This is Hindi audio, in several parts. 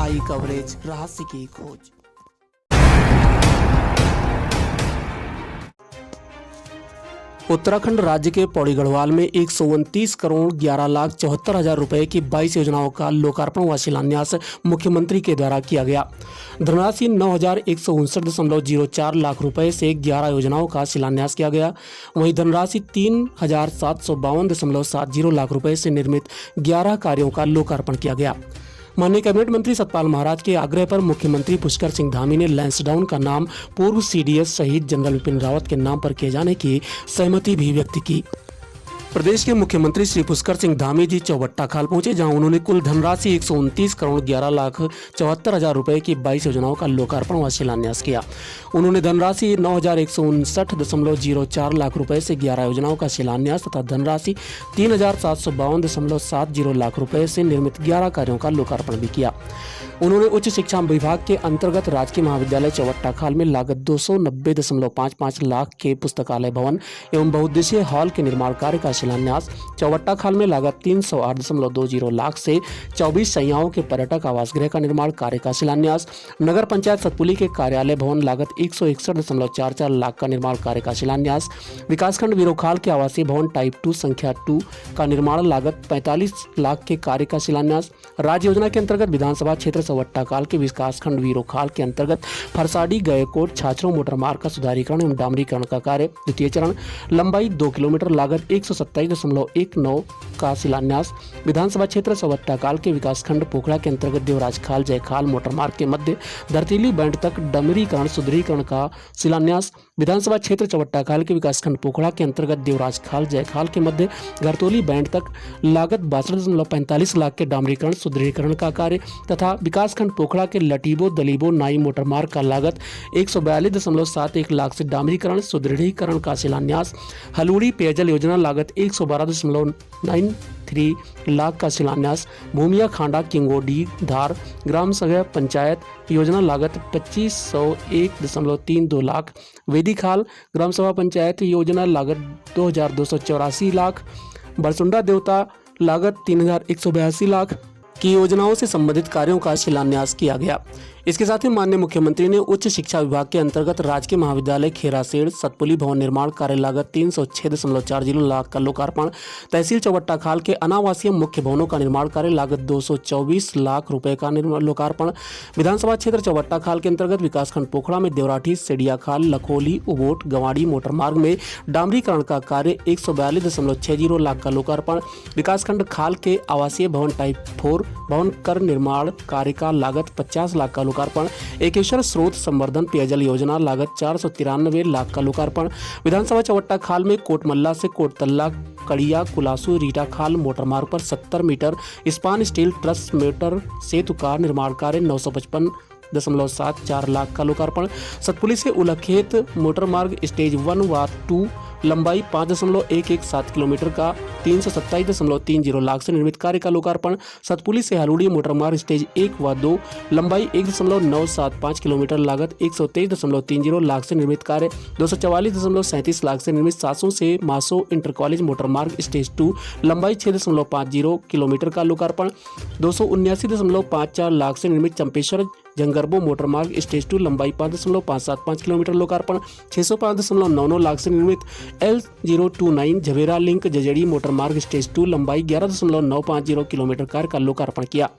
आई कवरेज, रहस्य की खोज। उत्तराखंड राज्य के पौड़ी गढ़वाल में 129 करोड़ 11 लाख 74 हजार रुपए की 22 योजनाओं का लोकार्पण व शिलान्यास मुख्यमंत्री के द्वारा किया गया। धनराशि 9,159.04 लाख रुपए से 11 योजनाओं का शिलान्यास किया गया। वहीं धनराशि 3,752.70 लाख रुपए से निर्मित 11 कार्यों का लोकार्पण किया गया। माननीय कैबिनेट मंत्री सतपाल महाराज के आग्रह पर मुख्यमंत्री पुष्कर सिंह धामी ने लैंसडाउन का नाम पूर्व सीडीएस शहीद जनरल विपिन रावत के नाम पर किए जाने की सहमति भी व्यक्त की। प्रदेश के मुख्यमंत्री श्री पुष्कर सिंह धामी जी चौबट्टा खाल पहुंचे, जहां उन्होंने कुल धनराशि 129 करोड़ 11 लाख 74 हजार रुपए की 22 योजनाओं का लोकार्पण व शिलान्यास किया। उन्होंने धनराशि 9,159.04 लाख रुपए से 11 योजनाओं का शिलान्यास तथा धनराशि 3,752.70 लाख रुपए से निर्मित 11 कार्यों का लोकार्पण भी किया। उन्होंने उच्च शिक्षा विभाग के अंतर्गत राजकीय महाविद्यालय चौबट्टा खाल में लागत 290.55 लाख के पुस्तकालय भवन एवं बहुउद्देशीय हॉल के निर्माण कार्य का शिलान्यास, चौबट्टा खाल में लागत 308.20 लाख से 24 शैय्याओं के पर्यटक आवास गृह का निर्माण कार्य का शिलान्यास, नगर पंचायत सतपुली के कार्यालय भवन लागत 161.44 लाख का निर्माण कार्य का शिलान्यास, विकासखंड वीरोखाल के आवासीय भवन टाइप 2 संख्या 2 का निर्माण लागत 45 लाख के कार्य का शिलान्यास, राज्य योजना के अंतर्गत विधानसभा क्षेत्र चौबट्टा खाल के विकासखंड वीरोखाल के अंतर्गत फरसाडी गयकोट छाछरों मोटर मार्ग का सुधारीकरण एवं डामरीकरण का कार्य द्वितीय चरण, लंबाई 2 किलोमीटर, लागत 127.19 का शिलान्यास, विधानसभा क्षेत्र चौबट्टा खाल के विकासखंड पोखड़ा के अंतर्गत देवराज खाल जयखाल मोटर मार्ग के मध्य धरतीली बैंड तक डमरीकरण सुदृढ़ीकरण का शिलान्यास, विधानसभा क्षेत्र चौबट्टा खाल के विकासखंड पोखड़ा के अंतर्गत देवराज खाल जयखाल के मध्य घरतोली बैंड तक लागत 62.45 लाख के डामरीकरण सुदृढ़ीकरण का कार्य तथा विकासखंड पोखड़ा के लटीबो दलीबो नाई मोटर मार्ग का लागत 142.71 लाख से डामरीकरण सुदृढ़ीकरण का शिलान्यास, हलूड़ी पेयजल योजना लागत 112.93 लाख का शिलान्यास, भूमिया खांडा किंगोडी धार ग्राम सभा पंचायत योजना लागत 2501.32 लाख, वेदी खाल ग्राम सभा पंचायत योजना लागत 2,284 लाख, बरसुंडा देवता लागत 3,182 लाख की योजनाओं से संबंधित कार्यों का शिलान्यास किया गया। इसके साथ ही माननीय मुख्यमंत्री ने उच्च शिक्षा विभाग के अंतर्गत राजकीय महाविद्यालय खेरासेड़ सतपुली भवन निर्माण कार्य लागत 306.40 लाख का लोकार्पण, तहसील चौबट्टा खाल के अनावासीय मुख्य भवनों का निर्माण कार्य लागत 224 लाख रुपए का लोकार्पण, विधानसभा क्षेत्र चौबट्टा खाल के अंतर्गत विकासखंड पोखड़ा में देवराठी सेडिया खाल लखोली उबोट गवाड़ी मोटर मार्ग में डामरीकरण का कार्य 142.60 लाख का लोकार्पण, विकासखंड खाल के आवासीय भवन टाइप 4 भवन कर निर्माण कार्य का लागत 50 लाख का लोकार्पण, एकेश्वर स्रोत संवर्धन पेयजल योजना लागत 493 लाख का लोकार्पण, विधानसभा चौबट्टा खाल में कोटमल्ला से कोटतल्ला कड़िया कुलासू रीटा खाल मोटर मार्ग पर 70 meter span steel truss meter सेतु का निर्माण कार्य 955.74 लाख का लोकार्पण, सतपुली से उलखेत मोटर मार्ग स्टेज 1 व 2 लंबाई 5.117 किलोमीटर का 327.30 लाख से निर्मित कार्य का लोकार्पण, सतपुली से हलूड़ी मोटर मार्ग स्टेज 1 व 2 लंबाई 1.975 किलोमीटर लागत 123.30 लाख से निर्मित कार्य, 244.37 लाख से निर्मित सासों से मासो इंटर कॉलेज मोटर मार्ग स्टेज 2 लंबाई 6.50 किलोमीटर का लोकार्पण, 279.54 लाख से निर्मित चंपेश्वर जंगरबो मोटर मार्ग स्टेज 2 लंबाई 5.575 किलोमीटर लोकार्पण, 605.99 लाख से निर्मित L029 झवेरा लिंक जजेड़ी मोटर मार्ग स्टेज 2 लंबाई 11.950 किलोमीटर कार्य का लोकार्पण किया।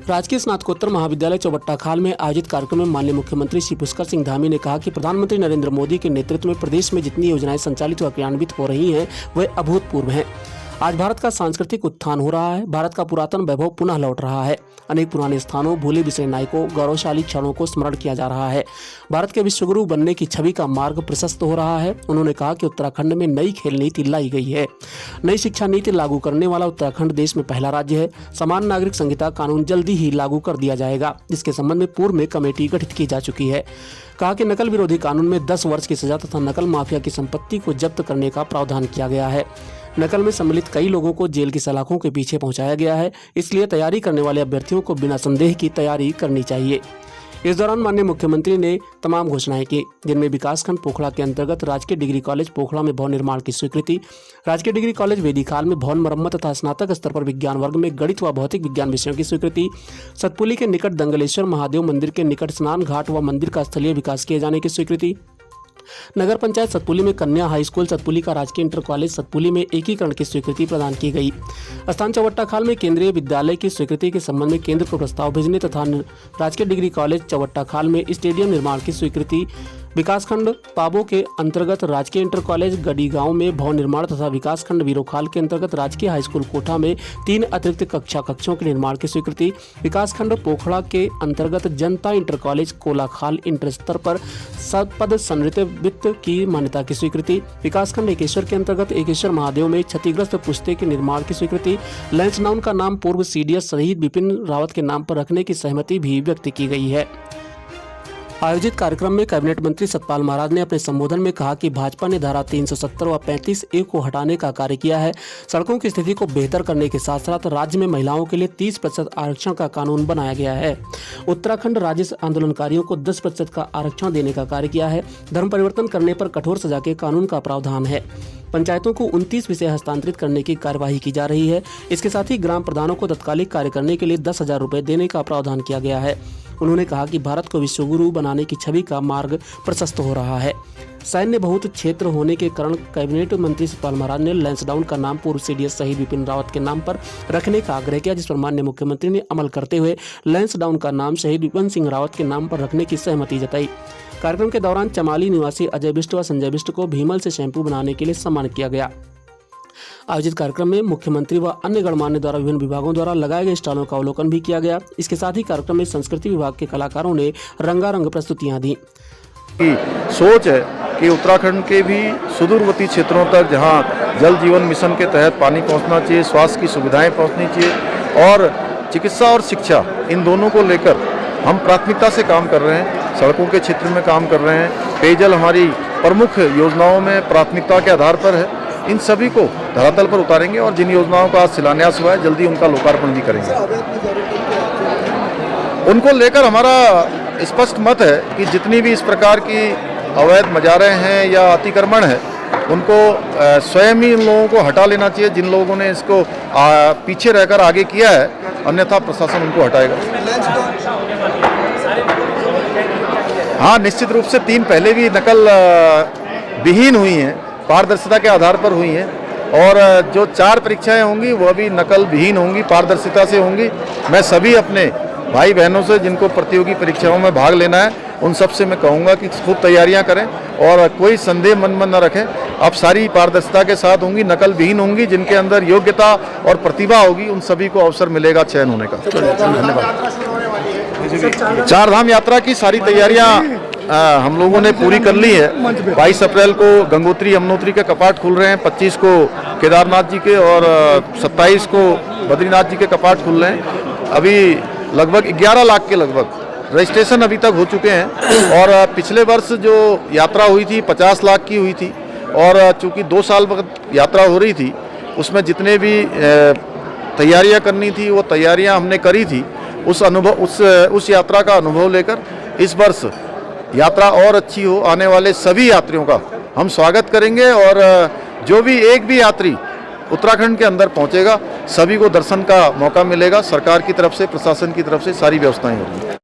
राजकीय स्नातकोत्तर महाविद्यालय चौबट्टा खाल में आयोजित कार्यक्रम में माननीय मुख्यमंत्री श्री पुष्कर सिंह धामी ने कहा कि प्रधानमंत्री नरेंद्र मोदी के नेतृत्व में प्रदेश में जितनी योजनाएं संचालित व क्रियान्वित हो रही हैं वह अभूतपूर्व हैं। आज भारत का सांस्कृतिक उत्थान हो रहा है, भारत का पुरातन वैभव पुनः लौट रहा है, अनेक पुराने स्थानों भूले बिसरे नायकों गौरवशाली क्षणों को स्मरण किया जा रहा है, भारत के विश्वगुरु बनने की छवि का मार्ग प्रशस्त हो रहा है। उन्होंने कहा कि उत्तराखंड में नई खेल नीति लाई गई है, नई शिक्षा नीति लागू करने वाला उत्तराखंड देश में पहला राज्य है। समान नागरिक संहिता कानून जल्दी ही लागू कर दिया जाएगा, जिसके संबंध में पूर्व में कमेटी गठित की जा चुकी है। कहा कि नकल विरोधी कानून में 10 वर्ष की सजा तथा नकल माफिया की संपत्ति को जब्त करने का प्रावधान किया गया है। नकल में सम्मिलित कई लोगों को जेल की सलाखों के पीछे पहुंचाया गया है, इसलिए तैयारी करने वाले अभ्यर्थियों को बिना संदेह की तैयारी करनी चाहिए। इस दौरान माननीय मुख्यमंत्री ने तमाम घोषणाएं की, जिनमें विकासखंड पोखड़ा के अंतर्गत राजकीय डिग्री कॉलेज पोखड़ा में भवन निर्माण की स्वीकृति, राजकीय डिग्री कॉलेज वेदीखाल में भवन मरम्मत तथा स्नातक स्तर पर विज्ञान वर्ग में गणित व भौतिक विज्ञान विषयों की स्वीकृति, सतपुली के निकट दंगलेश्वर महादेव मंदिर के निकट स्नान घाट व मंदिर का स्थलीय विकास किए जाने की स्वीकृति, नगर पंचायत सतपुली में कन्या हाई स्कूल सतपुली का राजकीय इंटर कॉलेज सतपुली में एकीकरण की स्वीकृति प्रदान की गई। स्थान चौवट्टा खाल में केंद्रीय विद्यालय की स्वीकृति के संबंध में केंद्र को प्रस्ताव भेजने तथा राजकीय डिग्री कॉलेज चौवट्टा खाल में स्टेडियम निर्माण की स्वीकृति, विकासखंड पाबो के अंतर्गत राजकीय इंटर कॉलेज गड़ी गांव में भवन निर्माण तथा विकासखंड वीरोखाल के अंतर्गत राजकीय हाई स्कूल कोठा में 3 अतिरिक्त कक्षों के निर्माण की स्वीकृति, विकासखंड पोखड़ा के अंतर्गत जनता इंटर कॉलेज कोलाखाल इंटर स्तर पर पद संरचित वित्त की मान्यता की स्वीकृति, विकासखंड एकेश्वर के अंतर्गत एकेश्वर महादेव में क्षतिग्रस्त पुश्ते के निर्माण की स्वीकृति, लैंसडाउन का नाम पूर्व सीडीएस शहीद बिपिन रावत के नाम पर रखने की सहमति भी व्यक्त की गई है। आयोजित कार्यक्रम में कैबिनेट मंत्री सतपाल महाराज ने अपने संबोधन में कहा कि भाजपा ने धारा 370 व 35A को हटाने का कार्य किया है। सड़कों की स्थिति को बेहतर करने के साथ साथ राज्य में महिलाओं के लिए 30% आरक्षण का कानून बनाया गया है। उत्तराखंड राज्य आंदोलनकारियों को 10% का आरक्षण देने का कार्य किया है। धर्म परिवर्तन करने पर कठोर सजा के कानून का प्रावधान है। पंचायतों को 29 विषय हस्तांतरित करने की कार्यवाही की जा रही है। इसके साथ ही ग्राम प्रधानों को तत्कालिक कार्य करने के लिए 10,000 रुपये देने का प्रावधान किया गया है। उन्होंने कहा कि भारत को विश्वगुरु बनाने की छवि का मार्ग प्रशस्त हो रहा है। सैन्य बहुत क्षेत्र होने के कारण कैबिनेट मंत्री सतपाल महाराज ने लैंसडाउन का नाम पूर्व सीडीएस शहीद बिपिन रावत के नाम पर रखने का आग्रह किया, जिस पर माननीय मुख्यमंत्री ने अमल करते हुए लैंसडाउन का नाम शहीद बिपिन सिंह रावत के नाम पर रखने की सहमति जताई। कार्यक्रम के दौरान चमाली निवासी अजय बिष्ट व संजय बिष्ट को भीमल से शैंपू बनाने के लिए सम्मानित किया गया। आयोजित कार्यक्रम में मुख्यमंत्री व अन्य गणमान्य द्वारा विभिन्न विभागों द्वारा लगाए गए स्टॉलों का अवलोकन भी किया गया। इसके साथ ही कार्यक्रम में संस्कृति विभाग के कलाकारों ने रंगारंग प्रस्तुतियां दी। सोच है कि उत्तराखंड के भी सुदूरवर्ती क्षेत्रों तक जहां जल जीवन मिशन के तहत पानी पहुंचना चाहिए, स्वास्थ्य की सुविधाएं पहुंचनी चाहिए और चिकित्सा और शिक्षा, इन दोनों को लेकर हम प्राथमिकता से काम कर रहे हैं। सड़कों के क्षेत्र में काम कर रहे हैं। पेयजल हमारी प्रमुख योजनाओं में प्राथमिकता के आधार पर है। इन सभी को धरातल पर उतारेंगे और जिन योजनाओं का शिलान्यास हुआ है जल्दी उनका लोकार्पण भी करेंगे। उनको लेकर हमारा स्पष्ट मत है कि जितनी भी इस प्रकार की अवैध मजारें हैं या अतिक्रमण है, उनको स्वयं ही इन लोगों को हटा लेना चाहिए जिन लोगों ने इसको पीछे रहकर आगे किया है, अन्यथा प्रशासन उनको हटाएगा। हाँ, निश्चित रूप से 3 पहले भी नकल विहीन हुई हैं, पारदर्शिता के आधार पर हुई हैं और जो 4 परीक्षाएं होंगी वह भी नकल विहीन होंगी, पारदर्शिता से होंगी। मैं सभी अपने भाई बहनों से जिनको प्रतियोगी परीक्षाओं में भाग लेना है, उन सब से मैं कहूँगा कि खूब तैयारियां करें और कोई संदेह मन में न रखें। अब सारी पारदर्शिता के साथ होंगी, नकल विहीन होंगी। जिनके अंदर योग्यता और प्रतिभा होगी उन सभी को अवसर मिलेगा चयन होने का। धन्यवाद। 4 धाम यात्रा की सारी तैयारियां हम लोगों ने पूरी कर ली है। 22 अप्रैल को गंगोत्री यमुनोत्री के कपाट खुल रहे हैं, 25 को केदारनाथ जी के और 27 को बद्रीनाथ जी के कपाट खुल रहे हैं। अभी लगभग 11 लाख के लगभग रजिस्ट्रेशन अभी तक हो चुके हैं और पिछले वर्ष जो यात्रा हुई थी 50 लाख की हुई थी और चूंकि 2 साल वक्त यात्रा हो रही थी, उसमें जितने भी तैयारियां करनी थी वो तैयारियां हमने करी थी। उस यात्रा का अनुभव लेकर इस वर्ष यात्रा और अच्छी हो। आने वाले सभी यात्रियों का हम स्वागत करेंगे और जो भी एक भी यात्री उत्तराखंड के अंदर पहुंचेगा, सभी को दर्शन का मौका मिलेगा। सरकार की तरफ से, प्रशासन की तरफ से सारी व्यवस्थाएं होंगी।